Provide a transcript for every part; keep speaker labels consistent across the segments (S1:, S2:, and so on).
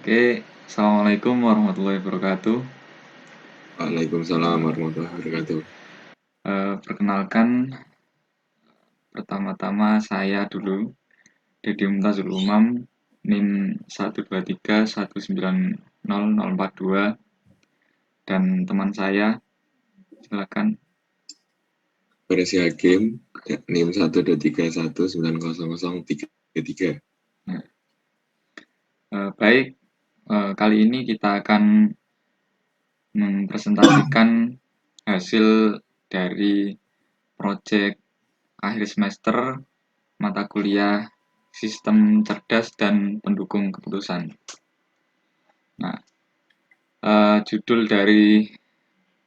S1: Oke, Assalamualaikum warahmatullahi wabarakatuh.
S2: Waalaikumsalam warahmatullahi wabarakatuh.
S1: Perkenalkan, pertama-tama saya dulu, Dedi Mumtazul Umam, NIM 123190042, dan teman saya, silakan.
S2: Beresi Hakim, NIM 123190033.
S1: Nah, baik, kali ini kita akan mempresentasikan hasil dari proyek akhir semester mata kuliah Sistem Cerdas dan Pendukung Keputusan. Nah, judul dari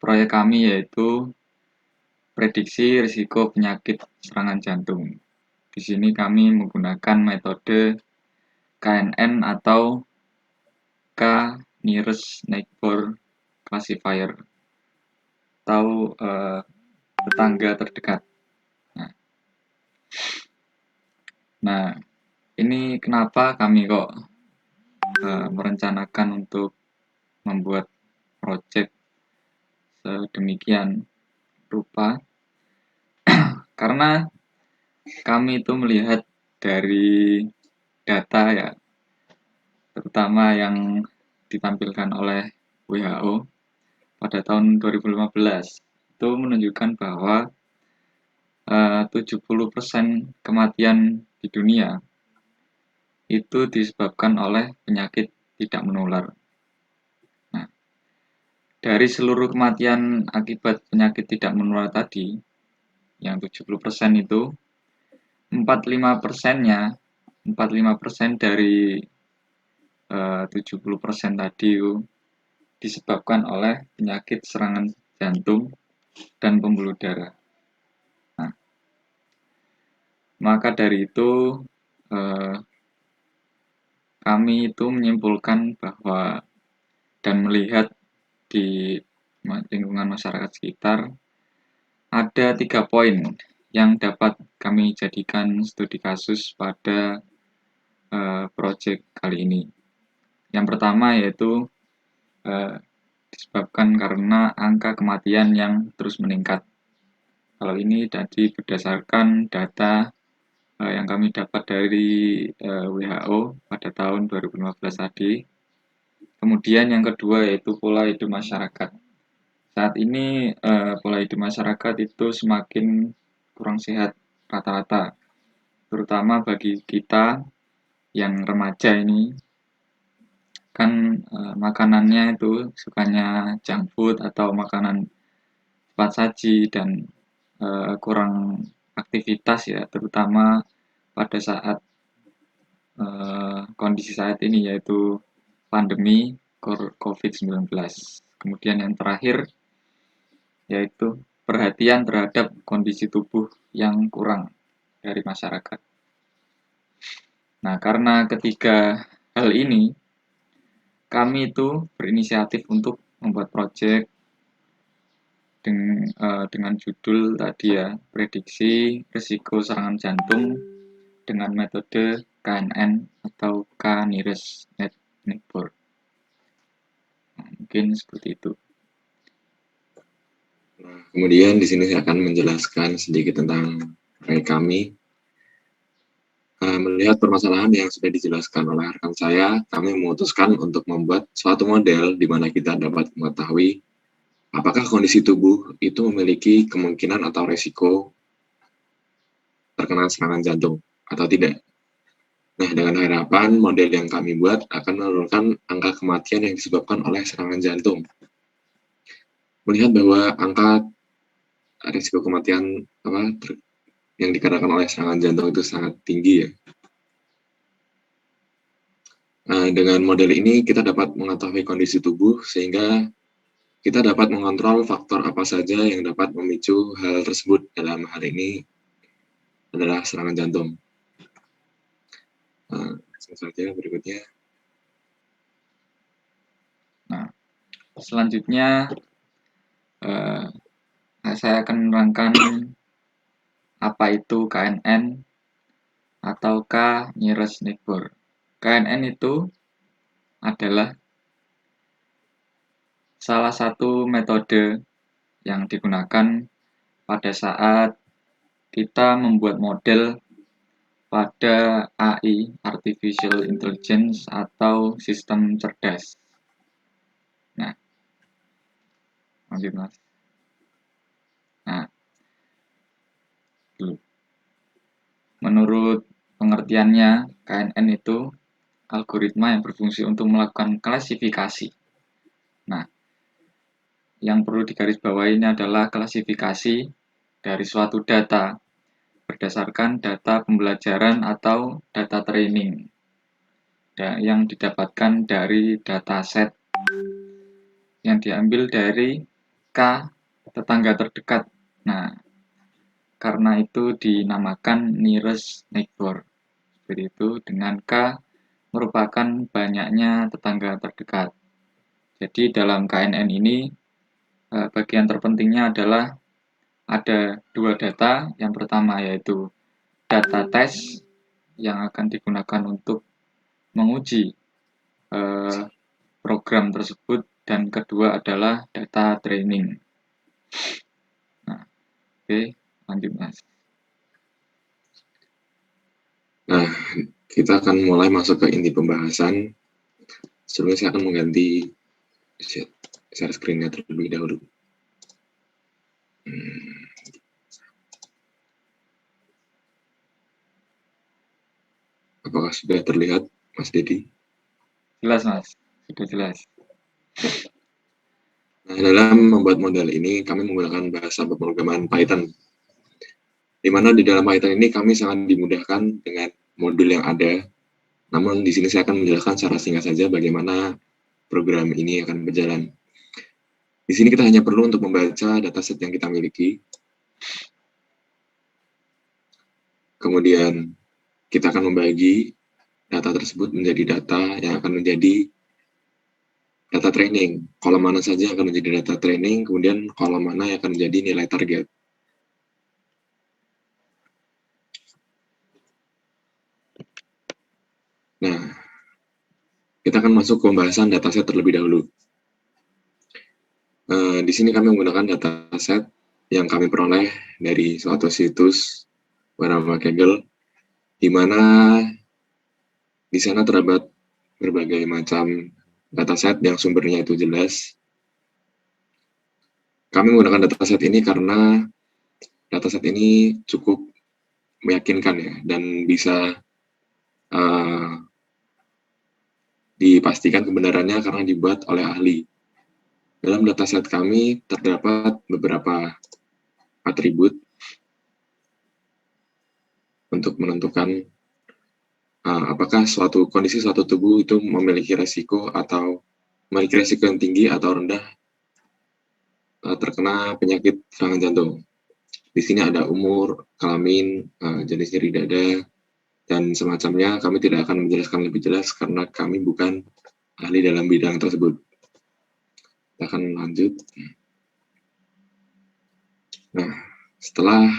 S1: proyek kami yaitu prediksi risiko penyakit serangan jantung. Di sini kami menggunakan metode KNN atau K Nearest Neighbor Classifier atau tetangga terdekat. Nah, ini kenapa kami kok merencanakan untuk membuat proyek sedemikian rupa, karena kami itu melihat dari data ya, terutama yang ditampilkan oleh WHO pada tahun 2015 itu menunjukkan bahwa 70% kematian di dunia itu disebabkan oleh penyakit tidak menular. Nah, dari seluruh kematian akibat penyakit tidak menular tadi, yang 70% itu 45%-nya 45% dari 70% tadi itu disebabkan oleh penyakit serangan jantung dan pembuluh darah. Nah, maka dari itu kami itu menyimpulkan bahwa dan melihat di lingkungan masyarakat sekitar ada 3 poin yang dapat kami jadikan studi kasus pada proyek kali ini. Yang pertama yaitu disebabkan karena angka kematian yang terus meningkat. Kalau ini tadi berdasarkan data yang kami dapat dari WHO pada tahun 2015 tadi. Kemudian yang kedua yaitu pola hidup masyarakat. Saat ini pola hidup masyarakat itu semakin kurang sehat rata-rata, terutama bagi kita yang remaja ini kan makanannya itu sukanya junk food atau makanan cepat saji dan kurang aktivitas ya, terutama pada saat kondisi saat ini yaitu pandemi COVID-19. Kemudian yang terakhir yaitu perhatian terhadap kondisi tubuh yang kurang dari masyarakat. Nah, karena ketiga hal ini, kami itu berinisiatif untuk membuat proyek dengan judul tadi ya, prediksi risiko serangan jantung dengan metode KNN atau K Nearest Neighbor. Nah, mungkin seperti itu.
S2: Nah, kemudian di sini saya akan menjelaskan sedikit tentang proyek kami. Melihat permasalahan yang sudah dijelaskan oleh rekan saya, kami memutuskan untuk membuat suatu model di mana kita dapat mengetahui apakah kondisi tubuh itu memiliki kemungkinan atau resiko terkena serangan jantung atau tidak. Nah, dengan harapan model yang kami buat akan menurunkan angka kematian yang disebabkan oleh serangan jantung. Melihat bahwa angka risiko kematian yang dikarenakan oleh serangan jantung itu sangat tinggi ya. Nah, dengan model ini kita dapat mengetahui kondisi tubuh sehingga kita dapat mengontrol faktor apa saja yang dapat memicu hal tersebut. Dalam hal ini adalah serangan jantung. Nah, langsung saja berikutnya.
S1: Nah, selanjutnya saya akan menerangkan apa itu KNN atau K Nearest Neighbor. KNN itu adalah salah satu metode yang digunakan pada saat kita membuat model pada AI, Artificial Intelligence, atau sistem cerdas. Nah, lanjut Mas. Nah, menurut pengertiannya, KNN itu algoritma yang berfungsi untuk melakukan klasifikasi. Nah, yang perlu digarisbawahi ini adalah klasifikasi dari suatu data berdasarkan data pembelajaran atau data training yang didapatkan dari dataset yang diambil dari K tetangga terdekat. Nah, karena itu dinamakan nearest neighbor. Seperti itu, dengan K merupakan banyaknya tetangga terdekat. Jadi dalam KNN ini bagian terpentingnya adalah ada dua data. Yang pertama yaitu data tes yang akan digunakan untuk menguji program tersebut, dan kedua adalah data training. Nah, oke, lanjut Mas.
S2: Nah, kita akan mulai masuk ke inti pembahasan. Sebelumnya saya akan mengganti share screen-nya terlebih dahulu. Apakah sudah terlihat, Mas Dedi?
S1: Jelas Mas, sudah jelas.
S2: Nah, dalam membuat model ini, kami menggunakan bahasa pemrograman Python. Di mana di dalam Python ini kami sangat dimudahkan dengan modul yang ada. Namun di sini saya akan menjelaskan secara singkat saja bagaimana program ini akan berjalan. Di sini kita hanya perlu untuk membaca dataset yang kita miliki. Kemudian kita akan membagi data tersebut menjadi data yang akan menjadi data training. Kolom mana saja akan menjadi data training, kemudian kolom mana yang akan menjadi nilai target. Nah, kita akan masuk ke pembahasan dataset terlebih dahulu. Di sini kami menggunakan dataset yang kami peroleh dari suatu situs bernama Kaggle, di mana di sana terdapat berbagai macam dataset yang sumbernya itu jelas. Kami menggunakan dataset ini karena dataset ini cukup meyakinkan ya, dan bisa dipastikan kebenarannya karena dibuat oleh ahli. Dalam dataset kami terdapat beberapa atribut untuk menentukan apakah kondisi suatu tubuh itu memiliki resiko yang tinggi atau rendah terkena penyakit serangan jantung. Di sini ada umur, kelamin, jenis nyeri dada, dan semacamnya. Kami tidak akan menjelaskan lebih jelas karena kami bukan ahli dalam bidang tersebut. Kita akan lanjut. Nah, setelah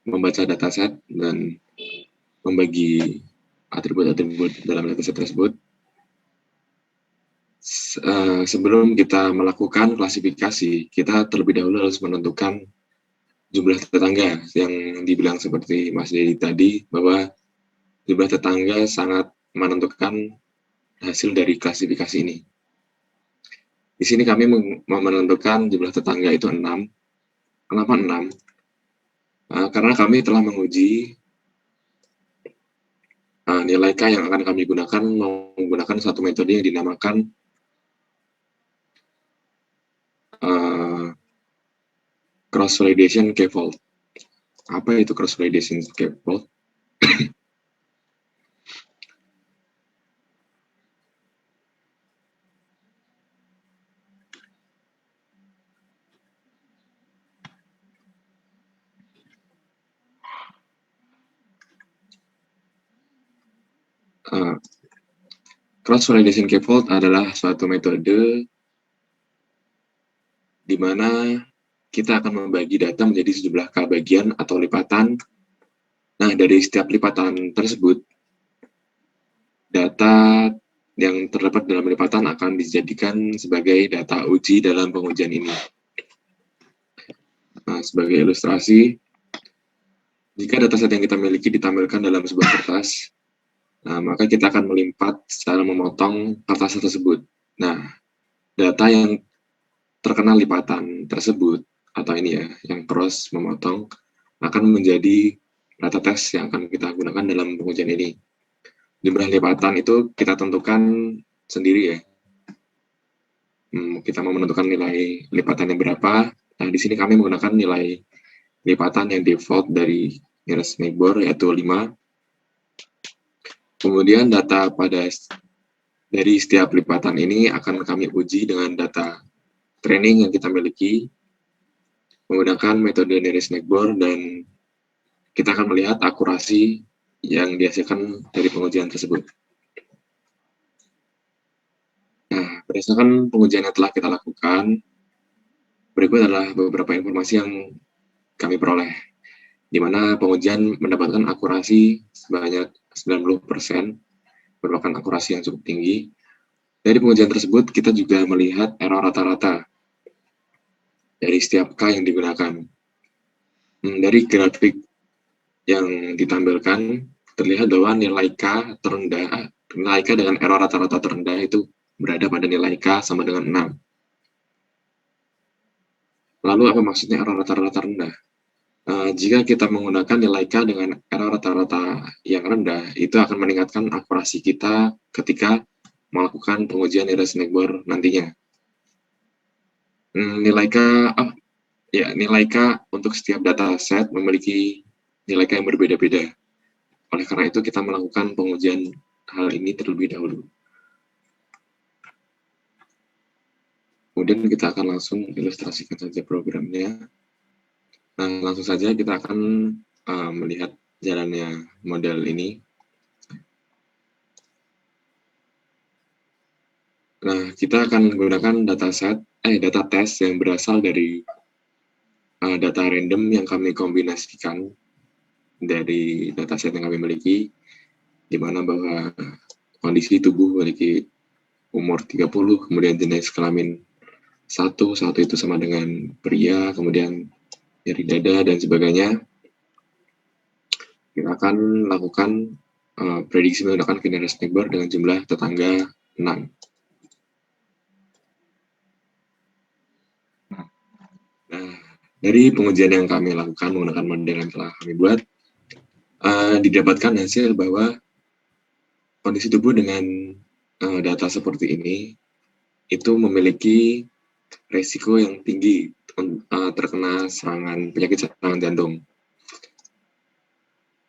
S2: membaca dataset dan membagi atribut-atribut dalam dataset tersebut, sebelum kita melakukan klasifikasi, kita terlebih dahulu harus menentukan jumlah tetangga yang dibilang seperti Mas Dedi tadi, bahwa jumlah tetangga sangat menentukan hasil dari klasifikasi ini. Di sini kami menentukan jumlah tetangga itu 6. Kenapa 6? Karena kami telah menguji nilai K yang akan kami gunakan menggunakan satu metode yang dinamakan cross-validation k-fold. Apa itu cross-validation k-fold? Cross-validation k-fold adalah suatu metode di mana kita akan membagi data menjadi sejumlah K bagian atau lipatan. Nah, dari setiap lipatan tersebut, data yang terdapat dalam lipatan akan dijadikan sebagai data uji dalam pengujian ini. Nah, sebagai ilustrasi, jika dataset yang kita miliki ditampilkan dalam sebuah kertas, maka kita akan melipat secara memotong kertas tersebut. Nah, data yang terkena lipatan tersebut, atau ini ya, yang cross memotong, akan menjadi data tes yang akan kita gunakan dalam pengujian ini. Jumlah lipatan itu kita tentukan sendiri ya. Kita mau menentukan nilai lipatannya berapa. Nah, di sini kami menggunakan nilai lipatan yang default dari nearest neighbor, yaitu 5. Kemudian data dari setiap lipatan ini akan kami uji dengan data training yang kita miliki menggunakan metode nearest neighbor, dan kita akan melihat akurasi yang dihasilkan dari pengujian tersebut. Nah, berdasarkan pengujian yang telah kita lakukan, berikut adalah beberapa informasi yang kami peroleh, di mana pengujian mendapatkan akurasi sebanyak 90%, merupakan akurasi yang cukup tinggi. Dari pengujian tersebut, kita juga melihat error rata-rata dari setiap K yang digunakan. Dari grafik yang ditampilkan, terlihat bahwa nilai K terendah, nilai K dengan error rata-rata terendah itu berada pada nilai K sama dengan 6. Lalu apa maksudnya error rata-rata rendah? Jika kita menggunakan nilai K dengan error rata-rata yang rendah, itu akan meningkatkan akurasi kita ketika melakukan pengujian nearest neighbor nantinya. Nilai K untuk setiap dataset memiliki nilai K yang berbeda-beda. Oleh karena itu, kita melakukan pengujian hal ini terlebih dahulu. Kemudian kita akan langsung ilustrasikan saja programnya. Nah, langsung saja kita akan melihat jalannya model ini. Nah, kita akan menggunakan data tes yang berasal dari data random yang kami kombinasikan dari dataset yang kami miliki, di mana bahwa kondisi tubuh memiliki umur 30, kemudian jenis kelamin 1 itu sama dengan pria, kemudian nyeri dada, dan sebagainya. Kita akan lakukan prediksi menggunakan nearest neighbor dengan jumlah tetangga 6. Nah, dari pengujian yang kami lakukan menggunakan model yang telah kami buat, didapatkan hasil bahwa kondisi tubuh dengan data seperti ini itu memiliki resiko yang tinggi terkena penyakit serangan jantung.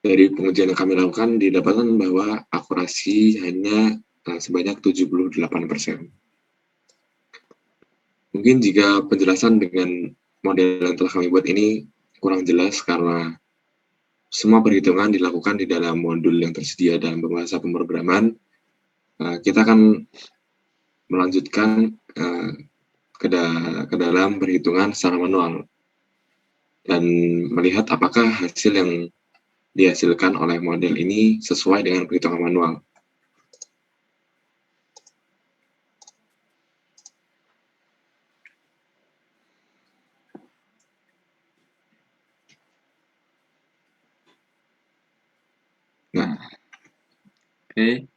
S2: Dari pengujian yang kami lakukan, didapatkan bahwa akurasi hanya sebanyak 78%. Mungkin jika penjelasan dengan model yang telah kami buat ini kurang jelas karena semua perhitungan dilakukan di dalam modul yang tersedia dalam bahasa pemrograman, kita akan melanjutkan ke dalam perhitungan secara manual dan melihat apakah hasil yang dihasilkan oleh model ini sesuai dengan perhitungan manual.
S1: Nah, oke.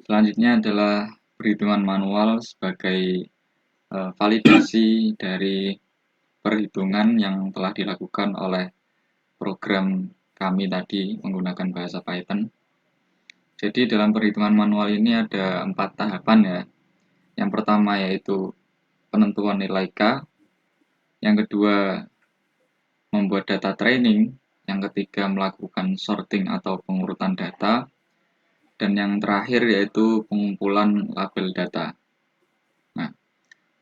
S1: Selanjutnya adalah perhitungan manual sebagai validasi dari perhitungan yang telah dilakukan oleh program kami tadi menggunakan bahasa Python. Jadi dalam perhitungan manual ini ada 4 tahapan ya. Yang pertama yaitu penentuan nilai K, yang kedua membuat data training, yang ketiga melakukan sorting atau pengurutan data, dan yang terakhir yaitu pengumpulan label data. Nah,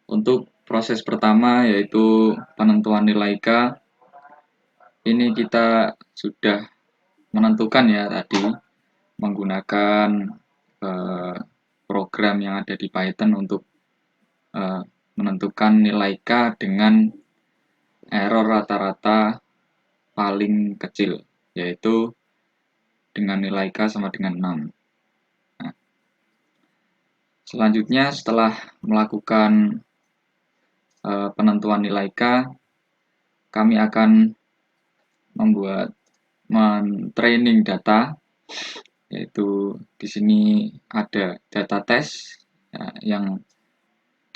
S1: untuk proses pertama yaitu penentuan nilai K, ini kita sudah menentukan ya tadi menggunakan program yang ada di Python untuk menentukan nilai K dengan error rata-rata paling kecil, yaitu dengan nilai K sama dengan 6. Nah, Selanjutnya setelah melakukan penentuan nilai K, kami akan men-training data, yaitu di sini ada data test yang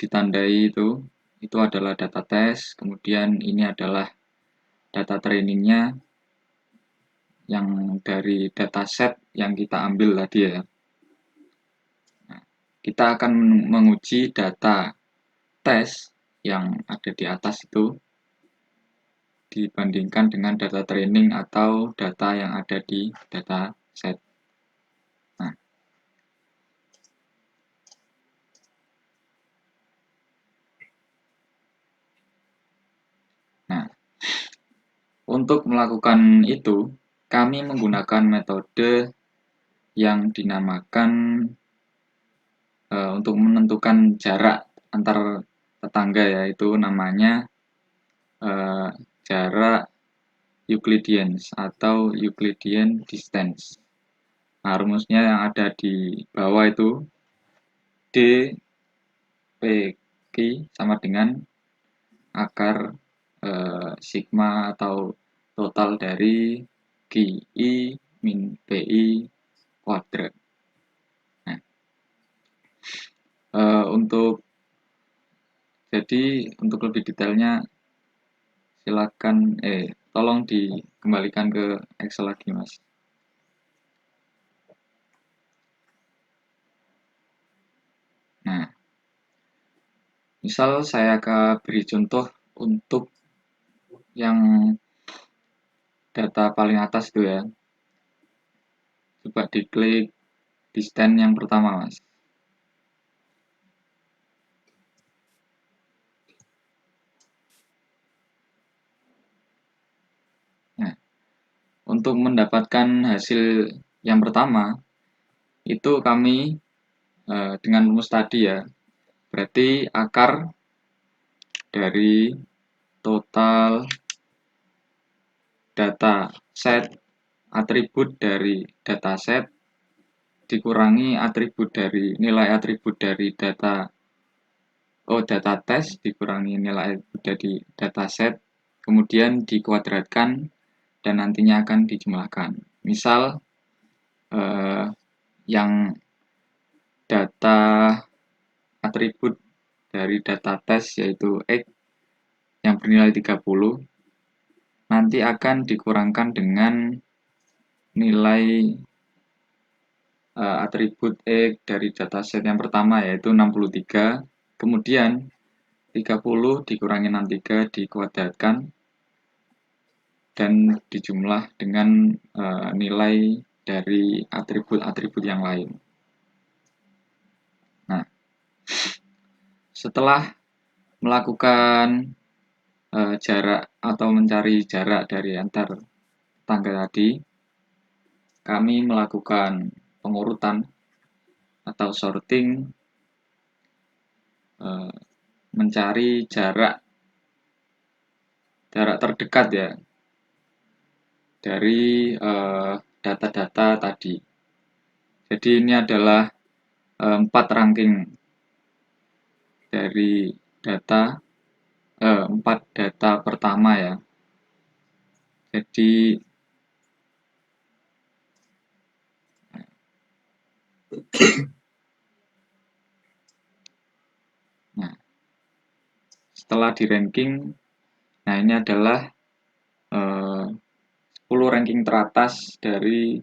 S1: ditandai itu adalah data test, kemudian ini adalah data trainingnya yang dari dataset yang kita ambil tadi ya. Nah, kita akan menguji data tes yang ada di atas itu dibandingkan dengan data training atau data yang ada di dataset. Nah, untuk melakukan itu, kami menggunakan metode yang dinamakan untuk menentukan jarak antar tetangga, yaitu namanya jarak Euclidean atau Euclidean distance. Nah, rumusnya yang ada di bawah itu D P Q sama dengan akar sigma atau total dari QI min PI kuadrat. Nah, untuk lebih detailnya silakan tolong dikembalikan ke Excel lagi, Mas. Nah, misal saya akan beri contoh untuk yang data paling atas itu ya. Coba diklik distance yang pertama, Mas. Nah, untuk mendapatkan hasil yang pertama, itu kami dengan rumus tadi ya, berarti akar dari total data set, atribut dari dataset dikurangi nilai atribut dari data test dikurangi nilai dari dataset, kemudian dikuadratkan dan nantinya akan dijumlahkan. Misal yang data atribut dari data test yaitu X yang bernilai 30 nanti akan dikurangkan dengan nilai atribut X dari dataset yang pertama yaitu 63, kemudian 30 dikurangi 63 dikuadratkan dan dijumlah dengan nilai dari atribut-atribut yang lain. Nah, setelah melakukan jarak atau mencari jarak dari antar tetangga tadi, kami melakukan pengurutan atau sorting, mencari jarak terdekat ya dari data-data tadi. Jadi ini adalah 4 ranking dari data 4 data pertama ya. Jadi nah, setelah di ranking, nah ini adalah 10 ranking teratas dari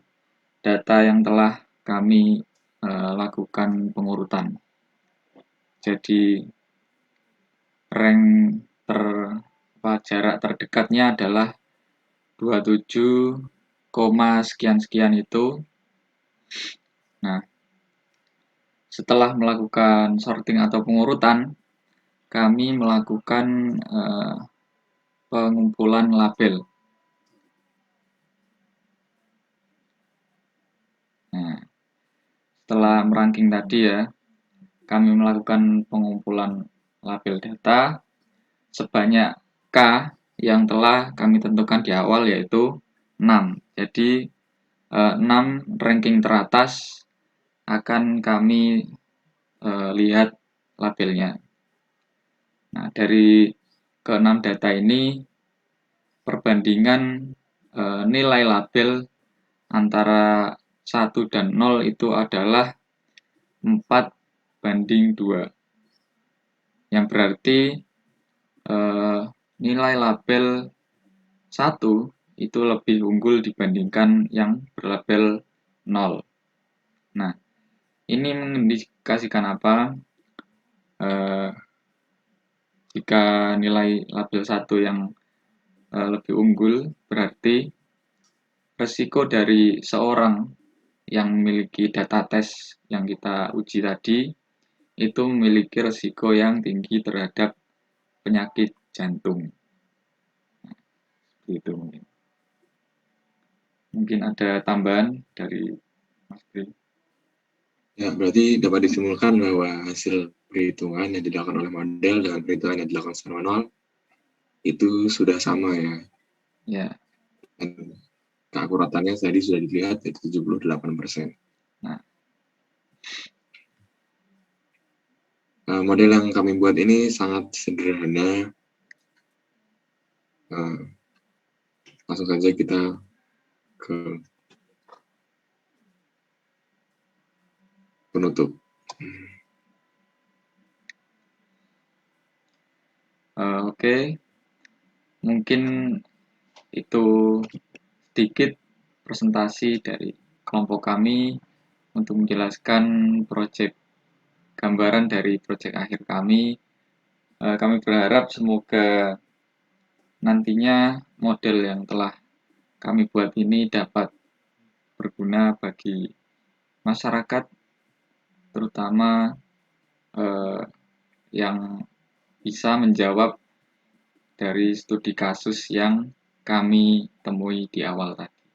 S1: data yang telah kami lakukan pengurutan. Jadi rank jarak terdekatnya adalah 27, sekian-sekian itu. Nah, setelah melakukan sorting atau pengurutan, kami melakukan pengumpulan label. Nah, setelah meranking tadi ya, kami melakukan pengumpulan label data sebanyak K yang telah kami tentukan di awal yaitu 6. Jadi 6 ranking teratas akan kami lihat labelnya. Nah, dari keenam data ini, perbandingan nilai label antara 1 dan 0 itu adalah 4:2. Yang berarti nilai label 1 itu lebih unggul dibandingkan yang berlabel 0. Nah, ini mengindikasikan apa? Jika nilai label 1 yang lebih unggul, berarti resiko dari seorang yang memiliki data tes yang kita uji tadi itu memiliki resiko yang tinggi terhadap penyakit jantung. Gitu mungkin. Mungkin ada tambahan dari Mas Bri.
S2: Ya, berarti dapat disimpulkan bahwa hasil perhitungan yang dilakukan oleh model dan perhitungan yang dilakukan secara manual itu sudah sama ya.
S1: Ya.
S2: Dan keakuratannya tadi sudah dilihat yaitu 78%.
S1: Nah,
S2: model yang kami buat ini sangat sederhana. Langsung saja kita ke penutup.
S1: Oke. Mungkin itu sedikit presentasi dari kelompok kami untuk menjelaskan gambaran dari proyek akhir kami. Kami berharap semoga nantinya model yang telah kami buat ini dapat berguna bagi masyarakat, terutama yang bisa menjawab dari studi kasus yang kami temui di awal tadi.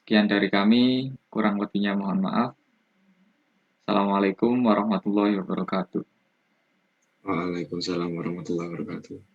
S1: Sekian dari kami, kurang lebihnya mohon maaf. Assalamualaikum warahmatullahi wabarakatuh.
S2: Waalaikumsalam warahmatullahi wabarakatuh.